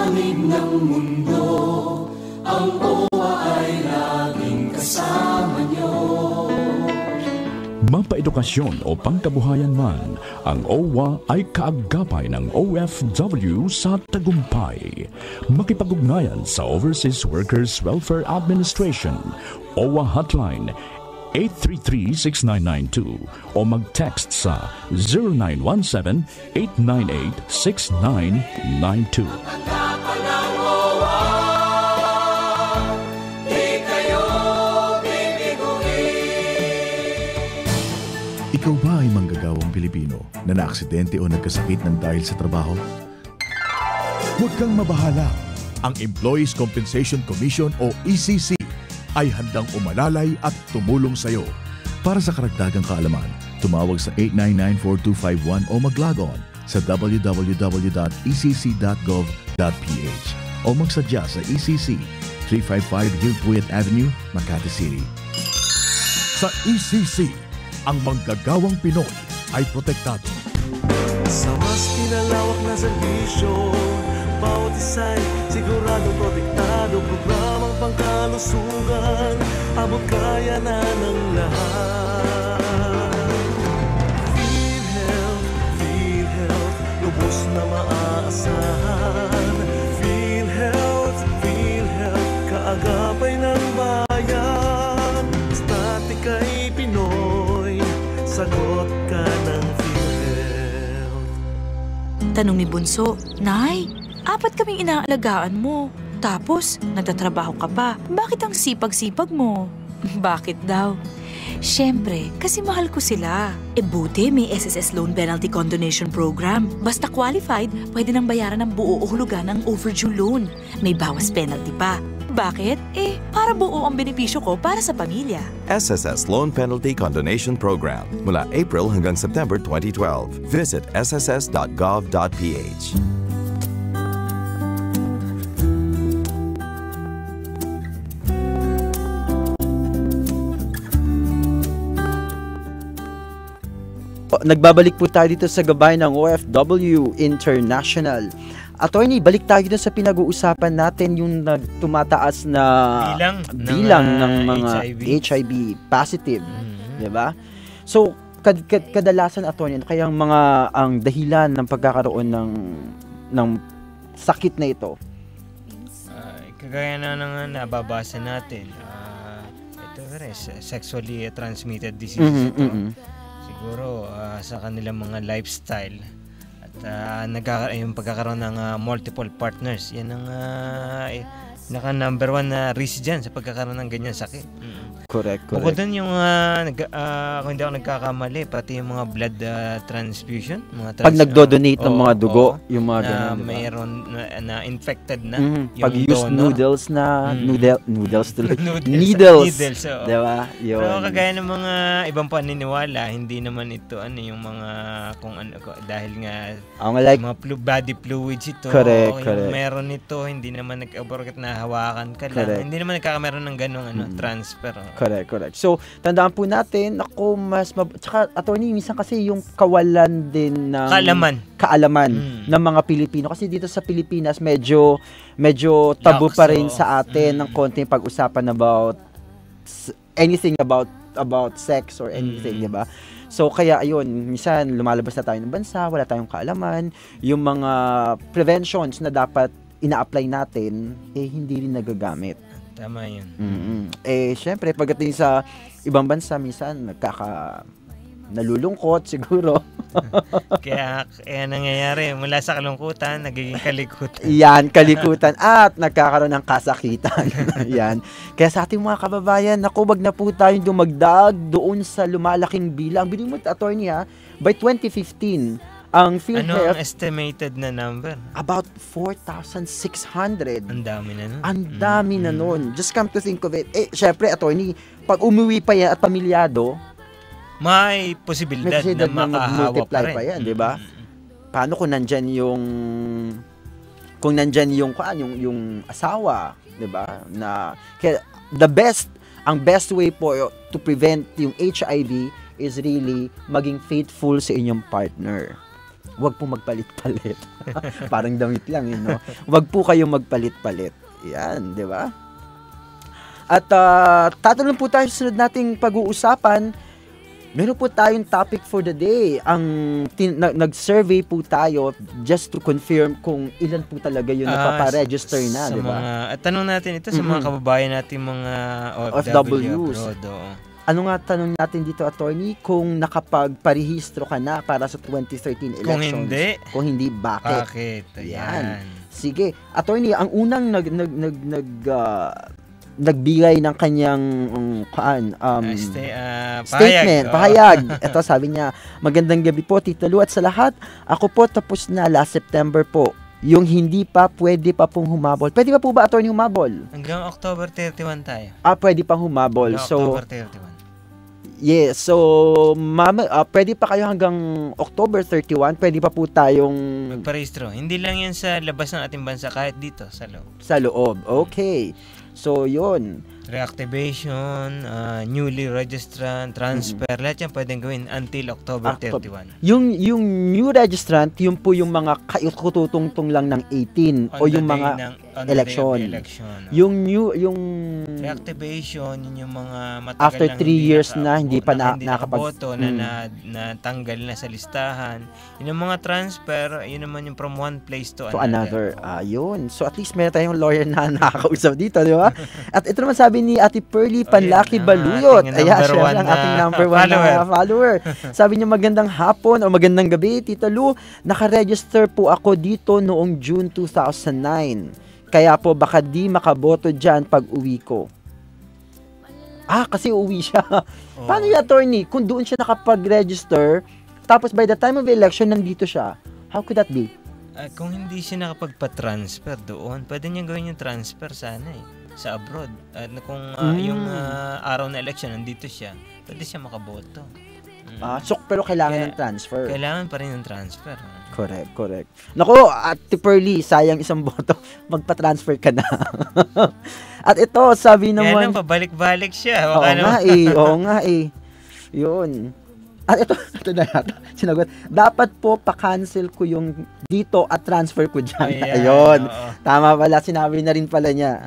panig ng mundo, ang OWA ay laging kasama nyo. Mapaedukasyon o pangkabuhayan man, ang OWA ay kaagapay ng OFW sa tagumpay. Makipag-ugnayan sa Overseas Workers Welfare Administration, OWA Hotline 833-6992 o mag-text sa 0917-898-6992. Ikaw ba ay manggagawang Pilipino na naaksidente o nagkasakit ng dahil sa trabaho? Huwag kang mabahala. Ang Employees Compensation Commission o ECC ay handang umalalay at tumulong sa iyo. Para sa karagdagang kaalaman, tumawag sa 899-4251 o mag-log on sa www.ecc.gov.ph o magsadya sa ECC 355 Hillpuyat Avenue, Makati City. Sa ECC, ang manggagawang Pinoy ay protektado. Sa mas pinalawak na serbisyo, bawat isa'y siguradong protektado. Programang pangkalusugan, abot kaya na ng lahat. PhilHealth, lubos na maaasahan. PhilHealth, kaagapay ng bayan. Static kay Pinoy, sagot ka ng PhilHealth. Tanong ni Bunso, Nay, 4 kaming inaalagaan mo. Tapos, nagtatrabaho ka pa. Bakit ang sipag-sipag mo? Bakit daw? Siyempre, kasi mahal ko sila. Buti may SSS Loan Penalty Condonation Program. Basta qualified, pwede nang bayaran ng buo o hulugan ng overdue loan. May bawas penalty pa. Bakit? Para buo ang benepisyo ko para sa pamilya. SSS Loan Penalty Condonation Program. Mula April hanggang September 2012. Visit sss.gov.ph. Nagbabalik po tayo dito sa gabay ng OFW International. Attorney, balik tayo dito sa pinag-uusapan natin yung tumataas na bilang ng mga HIV positive, di ba? So, kadalasan, attorney, kaya ang dahilan ng pagkakaroon ng sakit na ito? Kagaya na nababasa natin, ito rin, sexually transmitted disease ito. Siguro sa kanilang mga lifestyle at yung pagkakaroon ng multiple partners, yan ang number 1 na risk dyan sa pagkakaroon ng ganyan sakit. Correct. Bukod dun yung kung hindi ako nagkakamali, pati yung mga blood transfusion, pag nagdo-donate ng mga dugo, yung mga ganyan, diba? Mayroon na infected na yung pag use noodles na noodles tuloy. Needles, diba? Yun. Pero kagaya ng mga ibang paniniwala, hindi naman ito yung mga dahil nga mga body fluids ito. Correct. Meron ito, hindi naman nag-aborgat na hawakan ka lang. Hindi naman nagkakameron ng ganung transfer. Correct. So, tandaan po natin, tsaka, attorney, minsan kasi yung kawalan din ng kaalaman ng mga Pilipino. Kasi dito sa Pilipinas, medyo tabu pa rin sa atin ng konting pag-usapan about anything about sex or anything, di ba? So, kaya ayun, minsan lumalabas na tayo ng bansa, wala tayong kaalaman, yung mga preventions na dapat ina-apply natin, hindi rin nagagamit. Tama yun. Syempre, pagdating sa ibang bansa, minsan nalulungkot siguro. kaya nangyayari, mula sa kalungkutan, nagiging kalikutan. Yan, kalikutan at nagkakaroon ng kasakitan. Yan. Kaya sa ating mga kababayan, wag na po tayong dumagdag doon sa lumalaking bilang. Bilhin mo, attorney, by 2015, ang PhilHealth, ang estimated na number? About 4,600. Ang dami na nun. Ang dami na nun. Just come to think of it. Syempre, attorney, pag umuwi pa yan at pamilyado, may posibilidad na makahawa pa rin. Pa yan, di ba? Paano kung nandyan yung asawa, di ba? Kaya ang best way po to prevent yung HIV is really maging faithful sa inyong partner. Huwag po magpalit-palit. Parang damit lang, no? Huwag po kayo magpalit-palit. Yan, di ba? At tatanong po tayo sa sunod nating pag-uusapan. Meron po tayong topic for the day. Nag-survey po tayo just to confirm kung ilan po talaga yung napaparegister na, di ba? At tanong natin ito sa mga kababayan natin, mga OFWs. Abroad. Ano nga tanong natin dito, attorney, kung nakapagparehistro ka na para sa 2013 elections? Kung hindi, bakit? Bakit? Ayan. Sige. Attorney, ang unang nagbigay ng kanyang statement, pahayag. Ito, sabi niya, magandang gabi po, Tito Lu, at sa lahat, ako po tapos na last September po. Yung hindi pa, pwede pa pong humabol. Pwede pa po ba, attorney, humabol? Hanggang October 31 tayo. Pwede pang humabol. October 31. Yes, so pwede pa kayo hanggang October 31, pwede pa po tayong magparehistro. Hindi lang yan sa labas ng ating bansa, kahit dito sa loob. Sa loob, okay. So, yun. Reactivation, newly registrant, transfer, lahat yan pwedeng gawin until October 31. Yung new registrant, yun po yung mga kututungtong lang ng 18 o yung mga election. Yung reactivation, yun yung mga matagal after 3 years na hindi pa nakaboto, na natanggal na sa listahan. Yun yung mga transfer, yun naman yung from one place to another. Yun. So at least meron tayong lawyer na nakakausap dito, di ba? At ito naman sabi ni Ate Pearly Panlaki Baluyot. Ayan, siya ang ating number 1 na follower. Sabi niya, magandang hapon o magandang gabi, Tita Lu. Nakaregister po ako dito noong June 2009. Kaya po baka di makaboto dyan pag uwi ko. Kasi uwi siya. Paano yung attorney? Kung doon siya nakapag-register, tapos by the time of election, nandito siya. How could that be? Kung hindi siya nakapagpa-transfer doon, pwede niya gawin yung transfer sana sa abroad. Kung yung araw na election, nandito siya, pwede siya makaboto. Pero kailangan ng transfer. Kailangan pa rin ng transfer. Correct. Nako, Ate Pearly, sayang isang boto. Magpa-transfer ka na. At ito, sabi naman... Kaya lang, pabalik-balik siya. Oo nga eh. Yun. At ito na yata, sinagot. Dapat po pa-cancel ko yung dito at transfer ko dyan. Ayun. Tama pala, sinabi na rin pala niya.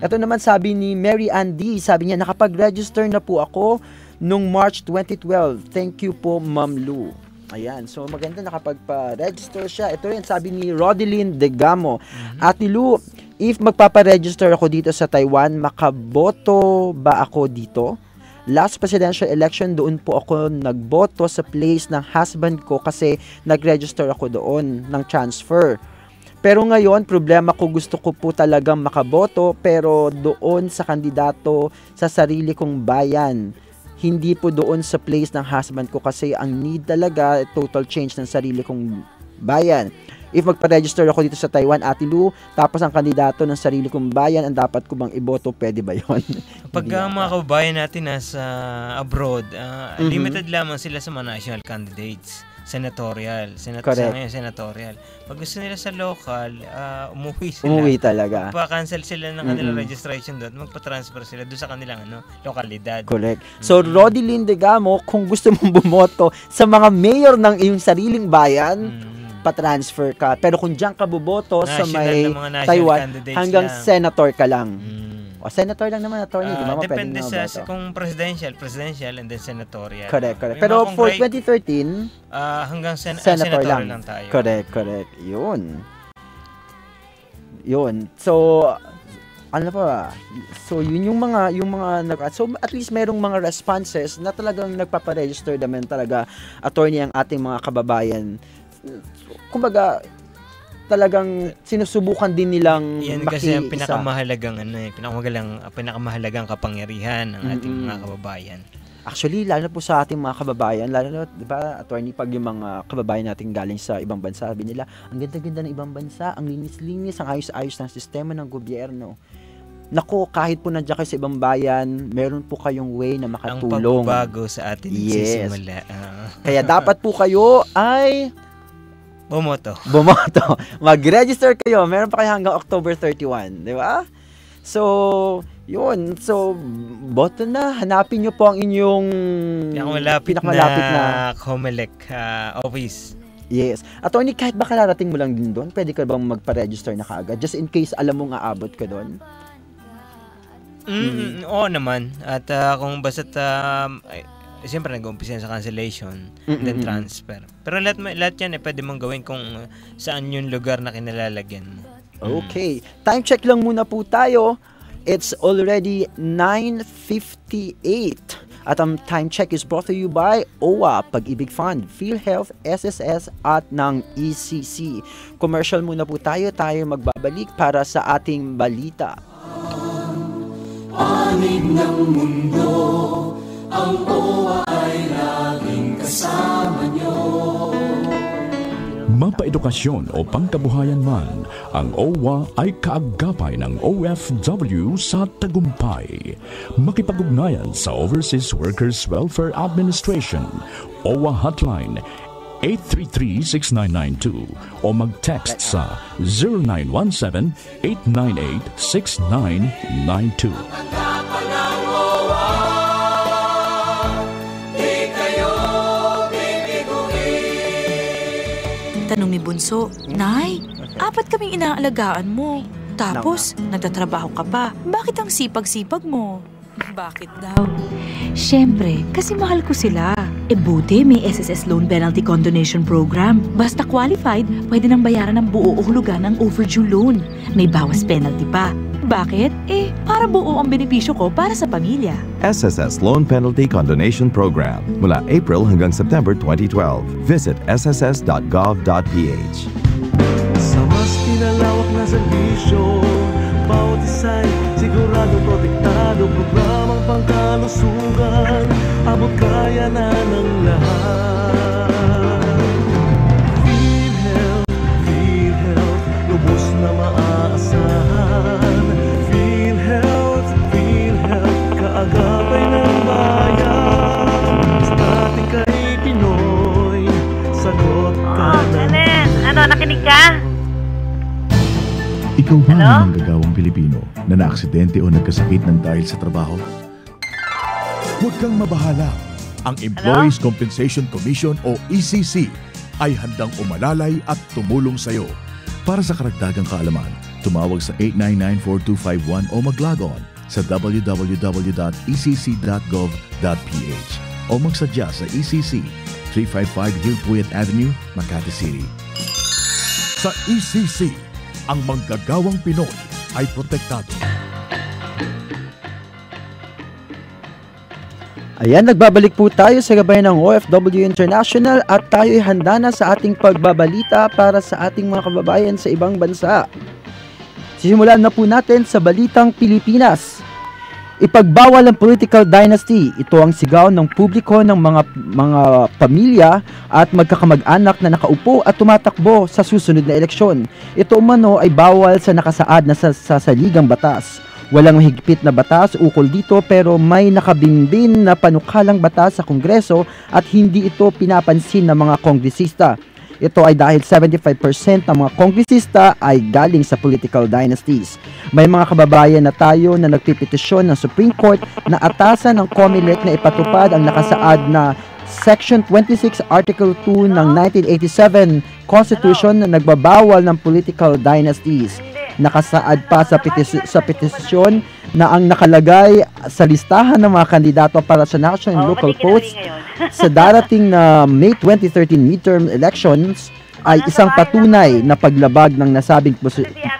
Ito naman sabi ni Mary Ann D. Sabi niya, nakapag-register na po ako nung March 2012. Thank you po, Ma'am Lu. Ayan. So, maganda nakapagpa-register siya. Ito rin, sabi ni Rodeline Degamo. Ate Lu, if magpapa-register ako dito sa Taiwan, makaboto ba ako dito? Last presidential election, doon po ako nagboto sa place ng husband ko kasi nag-register ako doon ng transfer. Pero ngayon, problema ko, gusto ko po talagang makaboto pero doon sa kandidato sa sarili kong bayan. Hindi po doon sa place ng husband ko kasi ang need talaga, total change ng sarili kong bayan. If magpa-register ako dito sa Taiwan, Ate Lu, tapos ang kandidato ng sarili kong bayan, ang dapat ko bang iboto, pwede ba yun? Pag mga kababayan natin nasa abroad, limited lamang sila sa mga national candidates. Senatorial. Senatorial. Pag gusto nila sa local, umuwi sila. Umuwi talaga. Magpa-cancel sila ng kanilang registration doon, magpa-transfer sila doon sa kanilang lokalidad. Correct. So, Rodeline Degamo, kung gusto mong bumoto sa mga mayor ng iyong sariling bayan, pa-transfer ka. Pero kung diyan ka buboto sa may Taiwan, hanggang lang. Senator ka lang. O, senator lang naman, attorney. Depende sa kung presidential, and then senatorial. Correct. Pero for 2013, hanggang senator lang tayo. Correct. Yun. So, ano pa? So, yun yung mga so at least merong mga responses na talagang nagpapa-register naman talaga, attorney, ang ating mga kababayan. Kumbaga, talagang sinusubukan din nilang yan kasi ang pinakamahalagang kapangyarihan ng ating mga kababayan. Actually, lalo po sa ating mga kababayan, lalo na, di ba, attorney, pag yung mga kababayan natin galing sa ibang bansa, sabi nila, ang ganda-ganda ng ibang bansa, ang linis-linis, ang ayos-ayos ng sistema ng gobyerno. Naku, kahit po nandiyan kayo sa ibang bayan, meron po kayong way na makatulong. Ang pagbabago sa atin nagsisimula. Kaya dapat po kayo ay bumoto. Mag-register kayo. Meron pa kayo hanggang October 31. Di ba? So, yun. So, boto na. Hanapin nyo po ang inyong pinakamalapit na COMELEC office. Yes. Attorney, kahit ba kararating mo lang din doon, pwede ka bang magpa-register na kaagad? Just in case alam mo nga abot ka doon? Oo naman. At kung basta't siyempre nag-umpisa sa cancellation and then transfer. Pero lahat yan pwede mong gawin kung saan yung lugar na kinalalagyan mo. Okay. Time check lang muna po tayo. It's already 9:58. At ang time check is brought to you by OWA, Pag-ibig Fund, PhilHealth, SSS at ng ECC. Commercial muna po tayo magbabalik para sa ating balita. Panig ng mundo, ang OWA ay laging kasama nyo. Mapaedukasyon o pangkabuhayan man, ang OWA ay kaagapay ng OFW sa tagumpay. Makipag-ugnayan sa Overseas Workers Welfare Administration, OWA Hotline 833-6992 o mag-text sa 0917-898-6992. Tanong ni Bunso, Nay, 4 kaming inaalagaan mo. Tapos, nagtatrabaho ka pa. Bakit ang sipag-sipag mo? Bakit daw? Siyempre, kasi mahal ko sila. Buti may SSS Loan Penalty Condonation Program. Basta qualified, pwede nang bayaran ng buo o hulugan ng overdue loan. May bawas penalty pa. Bakit? Para buo ang benepisyo ko para sa pamilya. SSS Loan Penalty Condonation Program mula April hanggang September 2012. Visit sss.gov.ph. Sa mas pinalawak na servisyo, bawat isa'y sigurado protektado. Programang pangkalusugan, abot kaya na ng lahat. PhilHealth, lubos na maaasahan. PhilHealth, kaagapay ng bayan. Static kay Pinoy, sagot ka na. Ano, nakinig ka? Ikaw ba ang manggagawang Pilipino na naaksidente o nagkasakit ng dahil sa trabaho? Huwag kang mabahala. Ang Employees Compensation Commission o ECC ay handang umalalay at tumulong sa iyo. Para sa karagdagang kaalaman, tumawag sa 899-4251 o mag-log on sa www.ecc.gov.ph o magsadya sa ECC 355 Hillpuyat Avenue, Makati City. Sa ECC, ang manggagawang Pinoy ay protektado. Ayan, nagbabalik po tayo sa gabayan ng OFW International at tayo'y handa na sa ating pagbabalita para sa ating mga kababayan sa ibang bansa. Sisimulan na po natin sa Balitang Pilipinas. Ipagbawal ang political dynasty. Ito ang sigaw ng publiko ng mga pamilya at magkakamag-anak na nakaupo at tumatakbo sa susunod na eleksyon. Ito umano ay bawal sa nakasaad na sa saligang batas. Walang mahigpit na batas ukol dito pero may nakabinbin na panukalang batas sa Kongreso at hindi ito pinapansin ng mga kongresista. Ito ay dahil 75% ng mga kongresista ay galing sa political dynasties. May mga kababayan na tayo na nagpipetisyon ng Supreme Court na atasan ng COMELEC na ipatupad ang nakasaad na Section 26 Article 2 ng 1987 Constitution na nagbabawal ng political dynasties. Nakasaad pa sa petisyon na ang nakalagay sa listahan ng mga kandidato para sa national and local posts sa darating na May 2013 midterm elections ay isang patunay na paglabag ng nasabing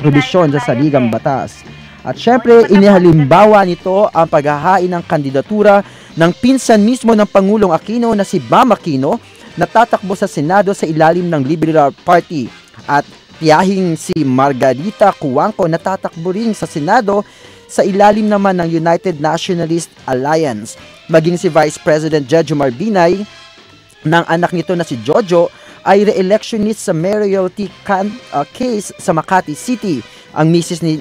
probisyon sa saligang batas. At syempre, inihalimbawa nito ang paghahain ng kandidatura ng pinsan mismo ng Pangulong Aquino na si Bam Aquino na tatakbo sa Senado sa ilalim ng Liberal Party at tiyahing si Margarita Cuangco na tatakbo rin sa Senado sa ilalim naman ng United Nationalist Alliance. Maging si Vice President Jejomar Binay ng anak nito na si Jojo ay re-electionist sa mayoralty case sa Makati City. Ang misis ni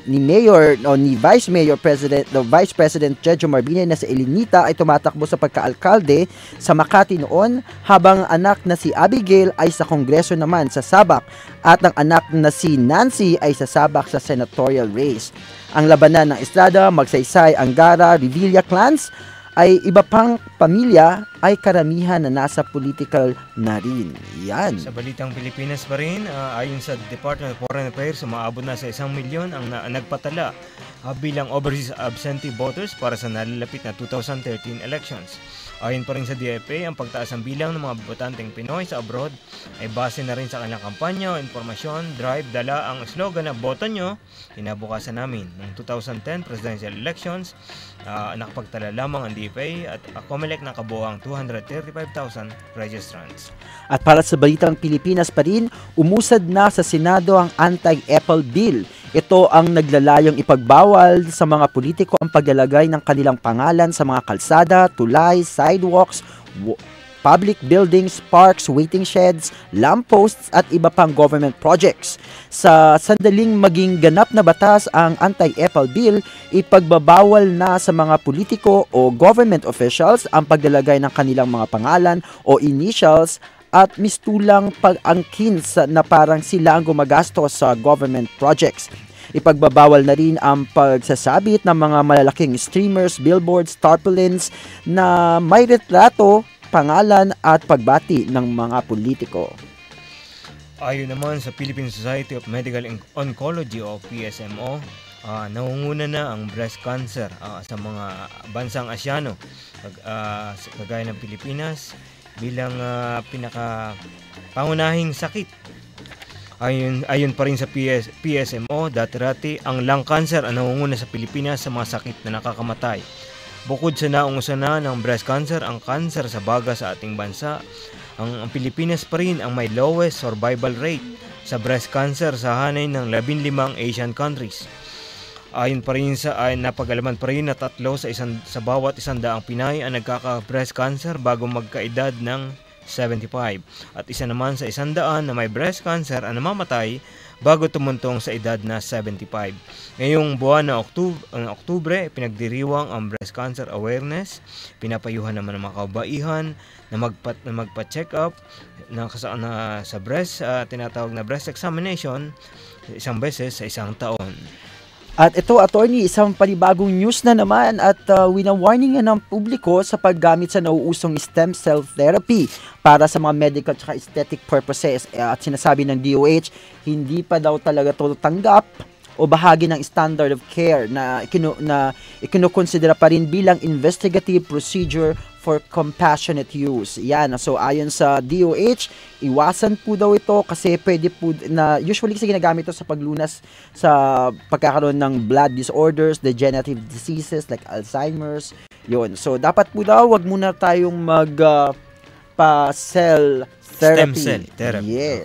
Mayor o ni Vice President Jejomar Binay na si Elinita ay tumatakbo sa pagkaalkalde sa Makati noon, habang anak na si Abigail ay sa Kongreso naman sa Sabak at ang anak na si Nancy ay sa Sabak sa senatorial race. Ang labanan ng Estrada, Magsaysay, Angara, Revilla clans ay iba pang pamilya ay karamihan na nasa political na rin. Yan. Sa balitang Pilipinas pa rin, ayon sa Department of Foreign Affairs, umaabot na sa 1 milyon ang nagpatala bilang overseas absentee voters para sa nalalapit na 2013 elections. Ayon pa rin sa DFA, ang pagtaas ng bilang ng mga botanteng Pinoy sa abroad ay base na rin sa kanilang kampanya o informasyon, drive, dala ang slogan na boto nyo, kinabukasan namin. Noong 2010 presidential elections, nakapagtala lamang ang DFA at COMELEC ng kabuuang 235,000 registrants. At para sa balitang Pilipinas pa rin, umusad na sa Senado ang Anti-Apple Bill. Ito ang naglalayong ipagbawal sa mga politiko ang paglalagay ng kanilang pangalan sa mga kalsada, tulay, sidewalks, public buildings, parks, waiting sheds, lampposts at iba pang government projects. Sa sandaling maging ganap na batas ang Anti-Apple Bill, ipagbabawal na sa mga politiko o government officials ang paglalagay ng kanilang mga pangalan o initials at mistulang pag-angkin na parang sila ang gumagastos sa government projects. Ipagbabawal na rin ang pagsasabit ng mga malalaking streamers, billboards, tarpaulins na may retrato, pangalan at pagbati ng mga politiko. Ayon naman sa Philippine Society of Medical Oncology o PSMO, nangunguna na ang breast cancer sa mga bansang Asyano, kagaya ng Pilipinas, bilang pinaka-pangunahing sakit. Ayon pa rin sa PSMO, dati-rati ang lung cancer ang nangunguna sa Pilipinas sa mga sakit na nakakamatay. Bukod sa naungusan na ng breast cancer, ang cancer sa baga sa ating bansa, ang Pilipinas pa rin ang may lowest survival rate sa breast cancer sa hanay ng 15 Asian countries. Ayon pa rin napag-alaman pa rin na 3 sa bawat 100 Pinay ang nagkaka-breast cancer bago magkaedad ng 75 at isa naman sa 100 na may breast cancer ang namamatay bago tumuntong sa edad na 75. Ngayong buwan na Oktubre, pinagdiriwang ang breast cancer awareness. Pinapayuhan naman ng mga kabaihan na magpa-check up sa breast, tinatawag na breast examination, isang beses sa isang taon. At ito, attorney, isang panibagong news na naman at wina-warning ng publiko sa paggamit sa nauusong stem cell therapy para sa mga medical at aesthetic purposes. At sinasabi ng DOH, hindi pa daw talaga ito tanggap o bahagi ng standard of care na ikinukonsidera pa rin bilang investigative procedure for compassionate use. Yan. So, ayon sa DOH, iwasan po daw ito kasi pwede po na usually kasi ginagamit ito sa paglunas sa pagkakaroon ng blood disorders, degenerative diseases like Alzheimer's. Yun. So, dapat po daw, wag muna tayong pa-cell therapy. Stem cell therapy. Yes.